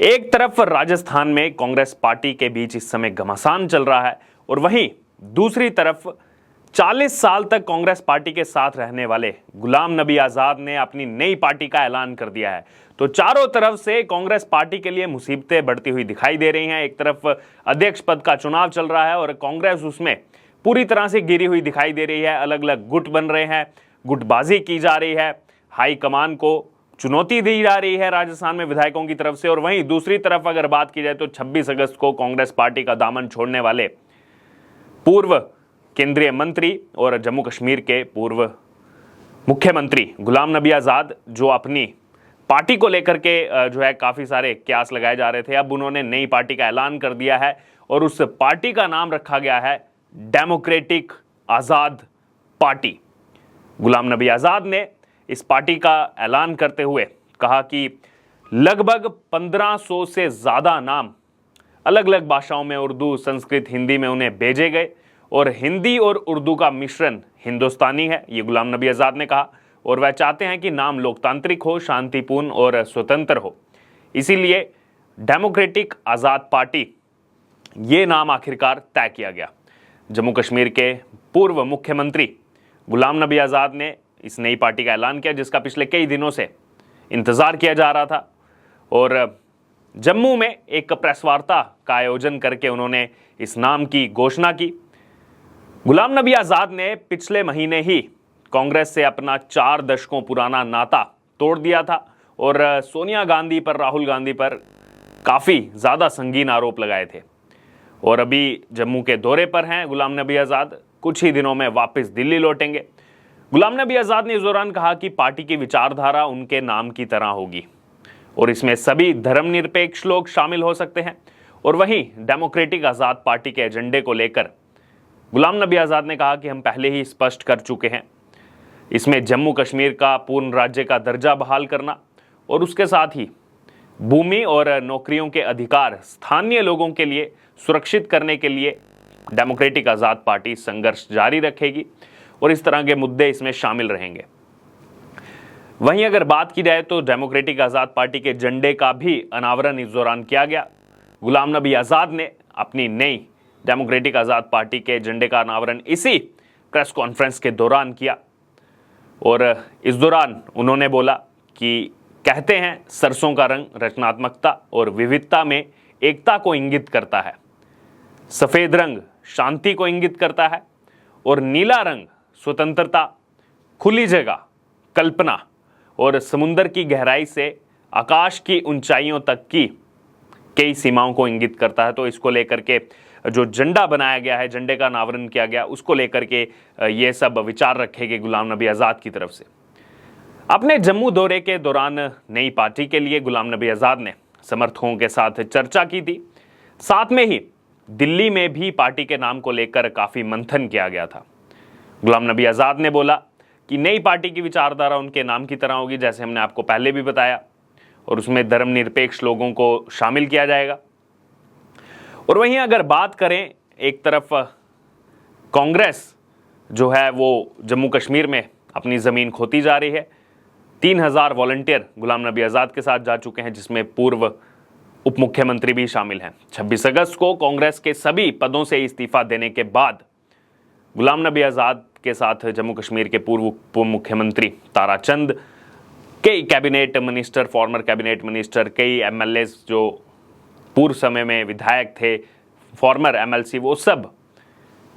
एक तरफ राजस्थान में कांग्रेस पार्टी के बीच इस समय घमासान चल रहा है और वहीं दूसरी तरफ 40 साल तक कांग्रेस पार्टी के साथ रहने वाले गुलाम नबी आजाद ने अपनी नई पार्टी का ऐलान कर दिया है। तो चारों तरफ से कांग्रेस पार्टी के लिए मुसीबतें बढ़ती हुई दिखाई दे रही हैं। एक तरफ अध्यक्ष पद का चुनाव चल रहा है और कांग्रेस उसमें पूरी तरह से गिरी हुई दिखाई दे रही है। अलग अलग गुट बन रहे हैं, गुटबाजी की जा रही है, हाईकमान को चुनौती दी जा रही है राजस्थान में विधायकों की तरफ से। और वहीं दूसरी तरफ अगर बात की जाए तो 26 अगस्त को कांग्रेस पार्टी का दामन छोड़ने वाले पूर्व केंद्रीय मंत्री और जम्मू कश्मीर के पूर्व मुख्यमंत्री गुलाम नबी आजाद, जो अपनी पार्टी को लेकर के जो है काफी सारे क्यास लगाए जा रहे थे, अब उन्होंने नई पार्टी का ऐलान कर दिया है और उस पार्टी का नाम रखा गया है डेमोक्रेटिक आजाद पार्टी। गुलाम नबी आजाद ने इस पार्टी का ऐलान करते हुए कहा कि लगभग 1500 से ज़्यादा नाम अलग अलग भाषाओं में, उर्दू, संस्कृत, हिंदी में उन्हें भेजे गए और हिंदी और उर्दू का मिश्रण हिंदुस्तानी है, ये गुलाम नबी आज़ाद ने कहा। और वह चाहते हैं कि नाम लोकतांत्रिक हो, शांतिपूर्ण और स्वतंत्र हो, इसीलिए डेमोक्रेटिक आज़ाद पार्टी ये नाम आखिरकार तय किया गया। जम्मू कश्मीर के पूर्व मुख्यमंत्री गुलाम नबी आज़ाद ने इस नई पार्टी का ऐलान किया, जिसका पिछले कई दिनों से इंतज़ार किया जा रहा था। और जम्मू में एक प्रेस वार्ता का आयोजन करके उन्होंने इस नाम की घोषणा की। गुलाम नबी आज़ाद ने पिछले महीने ही कांग्रेस से अपना 4 दशकों पुराना नाता तोड़ दिया था और सोनिया गांधी पर, राहुल गांधी पर काफ़ी ज़्यादा संगीन आरोप लगाए थे। और अभी जम्मू के दौरे पर हैं गुलाम नबी आज़ाद, कुछ ही दिनों में वापस दिल्ली लौटेंगे। गुलाम नबी आज़ाद ने इस दौरान कहा कि पार्टी की विचारधारा उनके नाम की तरह होगी और इसमें सभी धर्मनिरपेक्ष लोग शामिल हो सकते हैं। और वहीं डेमोक्रेटिक आज़ाद पार्टी के एजेंडे को लेकर गुलाम नबी आज़ाद ने कहा कि हम पहले ही स्पष्ट कर चुके हैं, इसमें जम्मू कश्मीर का पूर्ण राज्य का दर्जा बहाल करना और उसके साथ ही भूमि और नौकरियों के अधिकार स्थानीय लोगों के लिए सुरक्षित करने के लिए डेमोक्रेटिक आज़ाद पार्टी संघर्ष जारी रखेगी और इस तरह के मुद्दे इसमें शामिल रहेंगे। वहीं अगर बात की जाए तो डेमोक्रेटिक आज़ाद पार्टी के झंडे का भी अनावरण इस दौरान किया गया। गुलाम नबी आज़ाद ने अपनी नई डेमोक्रेटिक आज़ाद पार्टी के झंडे का अनावरण इसी प्रेस कॉन्फ्रेंस के दौरान किया और इस दौरान उन्होंने बोला कि कहते हैं सरसों का रंग रचनात्मकता और विविधता में एकता को इंगित करता है, सफ़ेद रंग शांति को इंगित करता है और नीला रंग स्वतंत्रता, खुली जगह, कल्पना और समुद्र की गहराई से आकाश की ऊंचाइयों तक की कई सीमाओं को इंगित करता है। तो इसको लेकर के जो झंडा बनाया गया है, झंडे का अनावरण किया गया, उसको लेकर के ये सब विचार रखे गए गुलाम नबी आज़ाद की तरफ से। अपने जम्मू दौरे के दौरान नई पार्टी के लिए गुलाम नबी आज़ाद ने समर्थकों के साथ चर्चा की थी। साथ में ही दिल्ली में भी पार्टी के नाम को लेकर काफ़ी मंथन किया गया था। गुलाम नबी आज़ाद ने बोला कि नई पार्टी की विचारधारा उनके नाम की तरह होगी, जैसे हमने आपको पहले भी बताया, और उसमें धर्मनिरपेक्ष लोगों को शामिल किया जाएगा। और वहीं अगर बात करें, एक तरफ कांग्रेस जो है वो जम्मू कश्मीर में अपनी ज़मीन खोती जा रही है। 3000 वॉलंटियर गुलाम नबी आज़ाद के साथ जा चुके हैं, जिसमें पूर्व उप मुख्यमंत्री भी शामिल हैं। 26 अगस्त को कांग्रेस के सभी पदों से इस्तीफा देने के बाद गुलाम नबी आज़ाद के साथ जम्मू कश्मीर के पूर्व उप मुख्यमंत्री ताराचंद, कई cabinet minister, former cabinet minister, कई एमएलएस जो पूर्व समय में विधायक थे, फॉर्मर एमएलसी, वो सब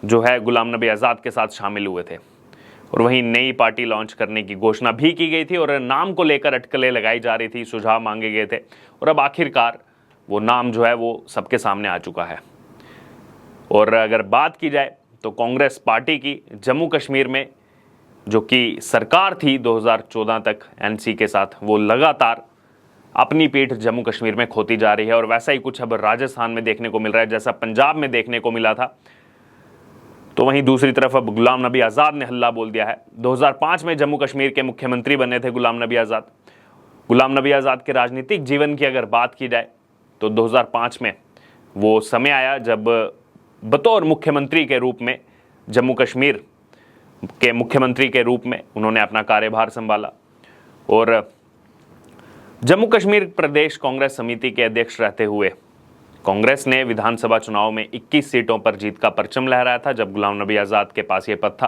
जो है गुलाम नबी आज़ाद के साथ शामिल हुए थे। और वहीं नई पार्टी लॉन्च करने की घोषणा भी की गई थी और नाम को लेकर अटकलें लगाई जा रही थी, सुझाव मांगे गए थे और अब आखिरकार वो नाम जो है वो सबके सामने आ चुका है। और अगर बात की जाए तो कांग्रेस पार्टी की जम्मू कश्मीर में जो कि सरकार थी 2014 तक एनसी के साथ, वो लगातार अपनी पीठ जम्मू कश्मीर में खोती जा रही है और वैसा ही कुछ अब राजस्थान में देखने को मिल रहा है, जैसा पंजाब में देखने को मिला था। तो वहीं दूसरी तरफ अब गुलाम नबी आज़ाद ने हल्ला बोल दिया है। 2005 में जम्मू कश्मीर के मुख्यमंत्री बने थे गुलाम नबी आज़ाद। गुलाम नबी आज़ाद के राजनीतिक जीवन की अगर बात की जाए तो 2005 में वो समय आया जब बतौर मुख्यमंत्री के रूप में, जम्मू कश्मीर के मुख्यमंत्री के रूप में उन्होंने अपना कार्यभार संभाला और जम्मू कश्मीर प्रदेश कांग्रेस समिति के अध्यक्ष रहते हुए कांग्रेस ने विधानसभा चुनाव में 21 सीटों पर जीत का परचम लहराया था जब गुलाम नबी आज़ाद के पास ये पद था।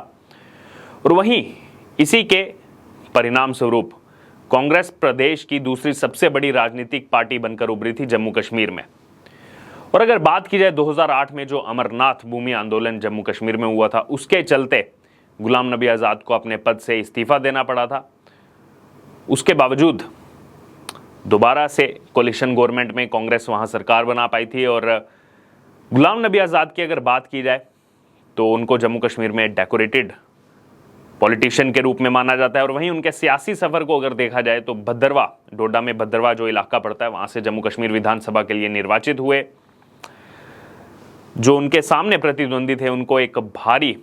और वहीं इसी के परिणाम स्वरूप कांग्रेस प्रदेश की दूसरी सबसे बड़ी राजनीतिक पार्टी बनकर उभरी थी जम्मू कश्मीर में। और अगर बात की जाए 2008 में जो अमरनाथ भूमि आंदोलन जम्मू कश्मीर में हुआ था, उसके चलते गुलाम नबी आज़ाद को अपने पद से इस्तीफा देना पड़ा था। उसके बावजूद दोबारा से कोलिशन गवर्नमेंट में कांग्रेस वहां सरकार बना पाई थी। और गुलाम नबी आज़ाद की अगर बात की जाए तो उनको जम्मू कश्मीर में डेकोरेटेड पॉलिटिशियन के रूप में माना जाता है। और वहीं उनके सियासी सफर को अगर देखा जाए तो भद्रवा, डोडा में भद्रवा जो इलाका पड़ता है, वहां से जम्मू कश्मीर विधानसभा के लिए निर्वाचित हुए। जो उनके सामने प्रतिद्वंदी थे उनको एक भारी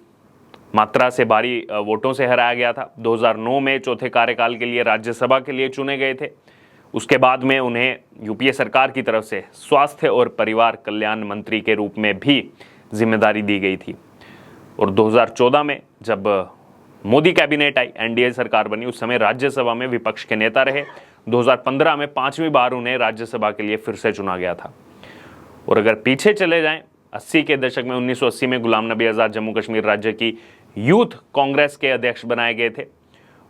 मात्रा से भारी वोटों से हराया गया था। 2009 में चौथे कार्यकाल के लिए राज्यसभा के लिए चुने गए थे। उसके बाद में उन्हें यूपीए सरकार की तरफ से स्वास्थ्य और परिवार कल्याण मंत्री के रूप में भी जिम्मेदारी दी गई थी। और 2014 में जब मोदी कैबिनेट आई, एनडीए सरकार बनी, उस समय राज्यसभा में विपक्ष के नेता रहे। 2015 में 5वीं बार उन्हें राज्यसभा के लिए फिर से चुना गया था। और अगर पीछे चले जाएं 80 के दशक में, 1980 में गुलाम नबी आज़ाद जम्मू कश्मीर राज्य की यूथ कांग्रेस के अध्यक्ष बनाए गए थे।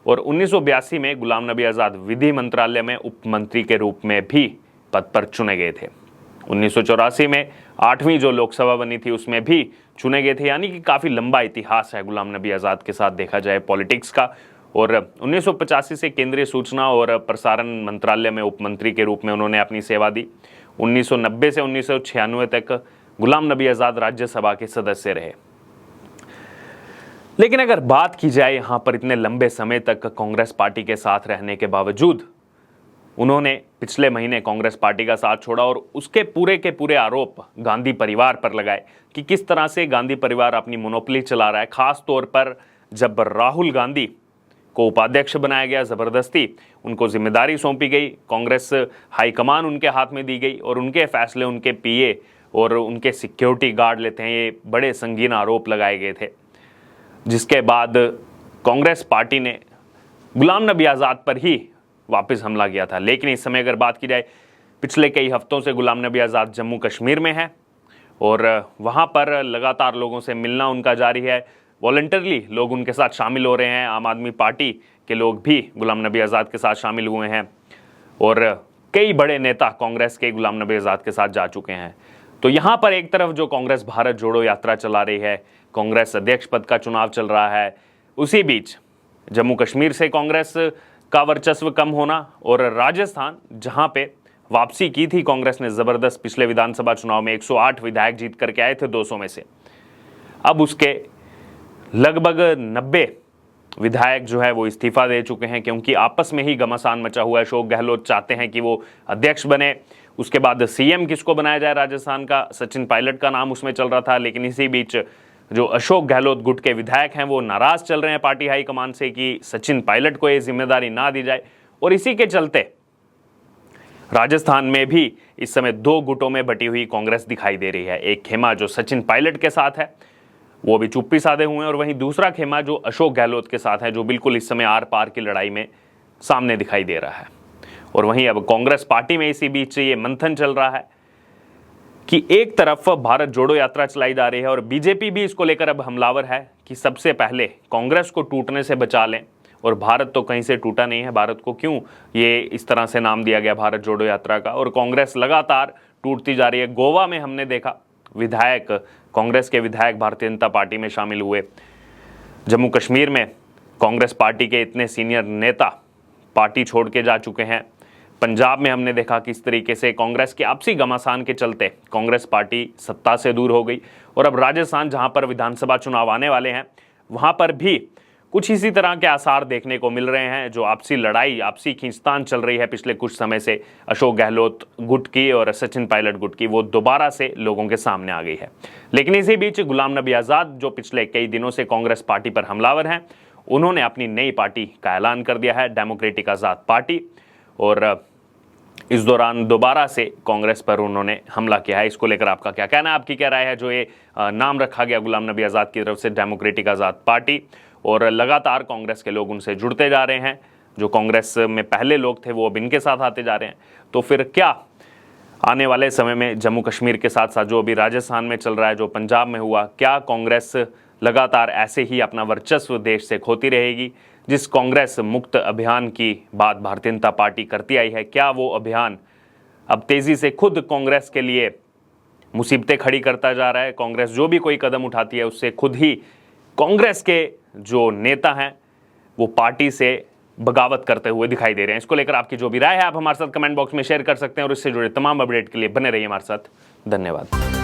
और 1982 में गुलाम नबी आज़ाद विधि मंत्रालय में उप मंत्री के रूप में भी पद पर चुने गए थे। 1984 में 8वीं जो लोकसभा बनी थी उसमें भी चुने गए थे। यानी कि काफ़ी लंबा इतिहास है गुलाम नबी आज़ाद के साथ देखा जाए पॉलिटिक्स का। और 1985 से केंद्रीय सूचना और प्रसारण मंत्रालय में उप मंत्री के रूप में उन्होंने अपनी सेवा दी। 1990 से 1996 तक गुलाम नबी आज़ाद राज्यसभा के सदस्य रहे। लेकिन अगर बात की जाए यहाँ पर इतने लंबे समय तक कांग्रेस पार्टी के साथ रहने के बावजूद उन्होंने पिछले महीने कांग्रेस पार्टी का साथ छोड़ा और उसके पूरे के पूरे आरोप गांधी परिवार पर लगाए कि किस तरह से गांधी परिवार अपनी मोनोपोली चला रहा है। खास तौर पर जब राहुल गांधी को उपाध्यक्ष बनाया गया, ज़बरदस्ती उनको जिम्मेदारी सौंपी गई, कांग्रेस हाईकमान उनके हाथ में दी गई और उनके फैसले उनके पीए और उनके सिक्योरिटी गार्ड लेते हैं, ये बड़े संगीन आरोप लगाए गए थे। जिसके बाद कांग्रेस पार्टी ने गुलाम नबी आज़ाद पर ही वापस हमला किया था। लेकिन इस समय अगर बात की जाए, पिछले कई हफ्तों से गुलाम नबी आज़ाद जम्मू कश्मीर में है और वहाँ पर लगातार लोगों से मिलना उनका जारी है। वॉलंटरली लोग उनके साथ शामिल हो रहे हैं। आम आदमी पार्टी के लोग भी गुलाम नबी आज़ाद के साथ शामिल हुए हैं और कई बड़े नेता कांग्रेस के गुलाम नबी आज़ाद के साथ जा चुके हैं। तो यहाँ पर एक तरफ जो कांग्रेस भारत जोड़ो यात्रा चला रही है, कांग्रेस अध्यक्ष पद का चुनाव चल रहा है, उसी बीच जम्मू कश्मीर से कांग्रेस का वर्चस्व कम होना और राजस्थान जहां पे वापसी की थी कांग्रेस ने ज़बरदस्त, पिछले विधानसभा चुनाव में 108 विधायक जीत करके आए थे 200 में से, अब उसके लगभग 90 विधायक जो है वो इस्तीफा दे चुके हैं क्योंकि आपस में ही घमासान मचा हुआ है। अशोक गहलोत चाहते हैं कि वो अध्यक्ष बने, उसके बाद सीएम किसको बनाया जाए राजस्थान का, सचिन पायलट का नाम उसमें चल रहा था। लेकिन इसी बीच जो अशोक गहलोत गुट के विधायक हैं वो नाराज चल रहे हैं पार्टी हाईकमान से कि सचिन पायलट को ये जिम्मेदारी ना दी जाए। और इसी के चलते राजस्थान में भी इस समय 2 गुटों में बटी हुई कांग्रेस दिखाई दे रही है। एक खेमा जो सचिन पायलट के साथ है वो भी चुप्पी साधे हुए हैं और वहीं दूसरा खेमा जो अशोक गहलोत के साथ है, जो बिल्कुल इस समय आर पार की लड़ाई में सामने दिखाई दे रहा है। और वहीं अब कांग्रेस पार्टी में इसी बीच ये मंथन चल रहा है कि एक तरफ भारत जोड़ो यात्रा चलाई जा रही है और बीजेपी भी इसको लेकर अब हमलावर है कि सबसे पहले कांग्रेस को टूटने से बचा लें। और भारत तो कहीं से टूटा नहीं है, भारत को क्यों ये इस तरह से नाम दिया गया भारत जोड़ो यात्रा का। और कांग्रेस लगातार टूटती जा रही है। गोवा में हमने देखा विधायक, कांग्रेस के विधायक भारतीय जनता पार्टी में शामिल हुए। जम्मू कश्मीर में कांग्रेस पार्टी के इतने सीनियर नेता पार्टी छोड़ के जा चुके हैं। पंजाब में हमने देखा किस तरीके से कांग्रेस के आपसी घमासान के चलते कांग्रेस पार्टी सत्ता से दूर हो गई। और अब राजस्थान जहां पर विधानसभा चुनाव आने वाले हैं वहां पर भी कुछ इसी तरह के आसार देखने को मिल रहे हैं। जो आपसी लड़ाई, आपसी खींचतान चल रही है पिछले कुछ समय से अशोक गहलोत गुट की और सचिन पायलट गुट की, वो दोबारा से लोगों के सामने आ गई है। लेकिन इसी बीच गुलाम नबी आज़ाद जो पिछले कई दिनों से कांग्रेस पार्टी पर हमलावर हैं, उन्होंने अपनी नई पार्टी का ऐलान कर दिया है, डेमोक्रेटिक आज़ाद पार्टी। और इस दौरान दोबारा से कांग्रेस पर उन्होंने हमला किया है। इसको लेकर आपका क्या कहना है, आपकी क्या राय है जो ये नाम रखा गया गुलाम नबी आज़ाद की तरफ से डेमोक्रेटिक आज़ाद पार्टी, और लगातार कांग्रेस के लोग उनसे जुड़ते जा रहे हैं। जो कांग्रेस में पहले लोग थे वो अब इनके साथ आते जा रहे हैं। तो फिर क्या आने वाले समय में जम्मू कश्मीर के साथ साथ जो अभी राजस्थान में चल रहा है, जो पंजाब में हुआ, क्या कांग्रेस लगातार ऐसे ही अपना वर्चस्व देश से खोती रहेगी? जिस कांग्रेस मुक्त अभियान की बात भारतीय जनता पार्टी करती आई है, क्या वो अभियान अब तेजी से खुद कांग्रेस के लिए मुसीबतें खड़ी करता जा रहा है? कांग्रेस जो भी कोई कदम उठाती है उससे खुद ही कांग्रेस के जो नेता हैं वो पार्टी से बगावत करते हुए दिखाई दे रहे हैं। इसको लेकर आपकी जो भी राय है आप हमारे साथ कमेंट बॉक्स में शेयर कर सकते हैं और इससे जुड़े तमाम अपडेट के लिए बने रहिए हमारे साथ। धन्यवाद।